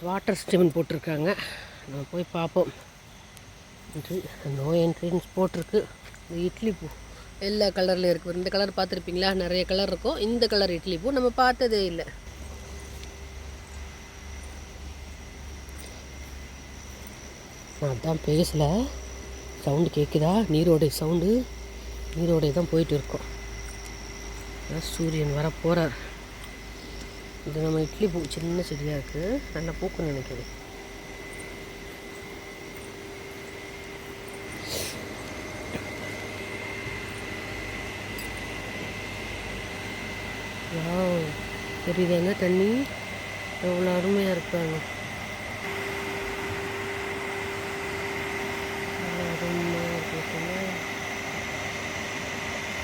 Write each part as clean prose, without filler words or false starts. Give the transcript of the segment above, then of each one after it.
Water ஸ்டெமின் போட்டிருக்காங்க. நம்ம போய் பார்ப்போம். நோ என்ட்ரின்னு போட்டிருக்கு. இந்த இட்லி பூ எல்லா கலரில் இருக்குது. இந்த கலர் பார்த்துருப்பீங்களா? நிறைய கலர் இருக்கும். இந்த கலர் இட்லி பூ நம்ம பார்த்ததே இல்லை. அதான் பேசல, சவுண்டு கேட்குதா? நீரோடை சவுண்டு. நீரோடை தான் போயிட்டு இருக்கோம். சூரியன் வர போகிறார். இது நம்ம இட்லி பூ சின்ன செடியாக இருக்குது. நல்லா பூக்குன்னு நினைக்கிறேன். தெரியுதாங்க தண்ணி எவ்வளோ அருமையாக இருக்காங்க.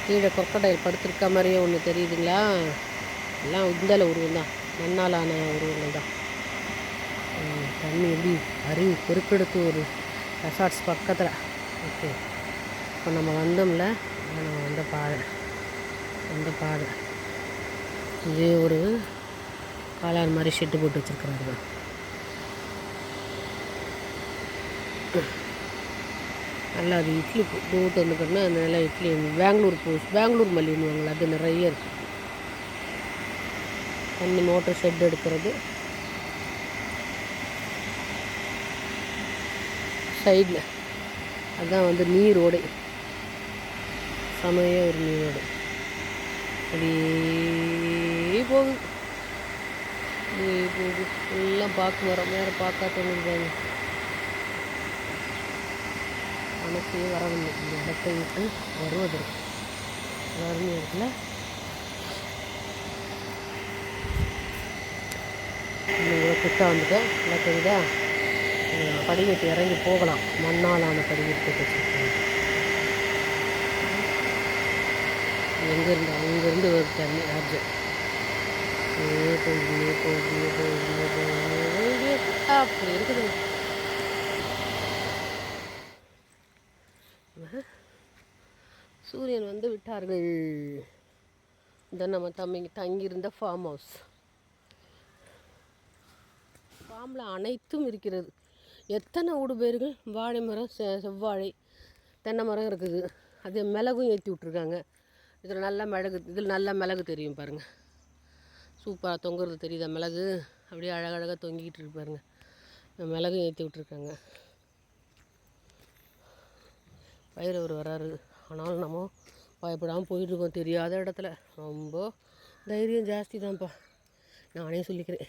கீழே கொக்கடையில் படுத்திருக்க மாதிரியே ஒன்று தெரியுதுங்களா? எல்லாம் உந்தல உருவம் தான், மண்ணாலான உருவங்கள் தான். தண்ணி எப்படி அருவி பெருக்கெடுத்து ஒரு ரெசார்ட்ஸ் பக்கத்தில். ஓகே, இப்போ நம்ம வந்தோம்ல, நம்ம வந்த பாதை இதே ஒரு காளான் மாதிரி ஷெட்டு போட்டு வச்சுருக்குறாங்க. நல்லா அது இட்லி போட்டு வந்துக்கணும்னா அந்த நல்லா இட்லி பெங்களூர் மல்லின்னுவாங்களா, அது நிறைய இருக்குது. தண்ணி மோட்டர் ஷெட் எடுக்கிறது. சைடில் அதுதான் வந்து நீரோடை, செமையாக ஒரு நீரோடை அப்படியே போகுது. எல்லாம் பார்க்க வரோம், வேறு பார்க்காதவங்க மனசே வரவில்லை இந்த இடத்தை விட்டு வருவதற்கு. அருமையாக இருக்குல்ல? இன்னும் கிட்ட வந்துட்டேன். நல்லா தெரியுதா? படிக்கட்டு இறங்கி போகலாம். மண்ணாலான படிக்கட்டு வச்சுருக்காங்க. அங்கேருந்து ஒரு தண்ணி ஆர்ஜு அப்படி இருக்குது. சூரியன் வந்து விட்டார்கள். இந்த நம்ம தங்கியிருந்த ஃபார்ம் ஹவுஸ். ஃபார்மில் அனைத்தும் இருக்கிறது. எத்தனை ஊடுபயிர்கள், வாழை மரம், செவ்வாழை, தென்னை மரம் இருக்குது. அது மிளகும் ஏற்றி விட்ருக்காங்க. இதில் நல்ல மிளகு தெரியும் பாருங்கள். சூப்பராக தொங்குறது தெரியுதா? மிளகு அப்படியே அழகழகாக தொங்கிக்கிட்டு இருக்கு பாருங்க. மிளகும் ஏற்றி விட்ருக்காங்க. பயிரவர் வராரு. ஆனாலும் நம்ம பயப்படாமல் போயிட்டுருக்கோம். தெரியாத இடத்துல ரொம்ப தைரியம் ஜாஸ்தி தான்ப்பா, நானே சொல்லிக்கிறேன்.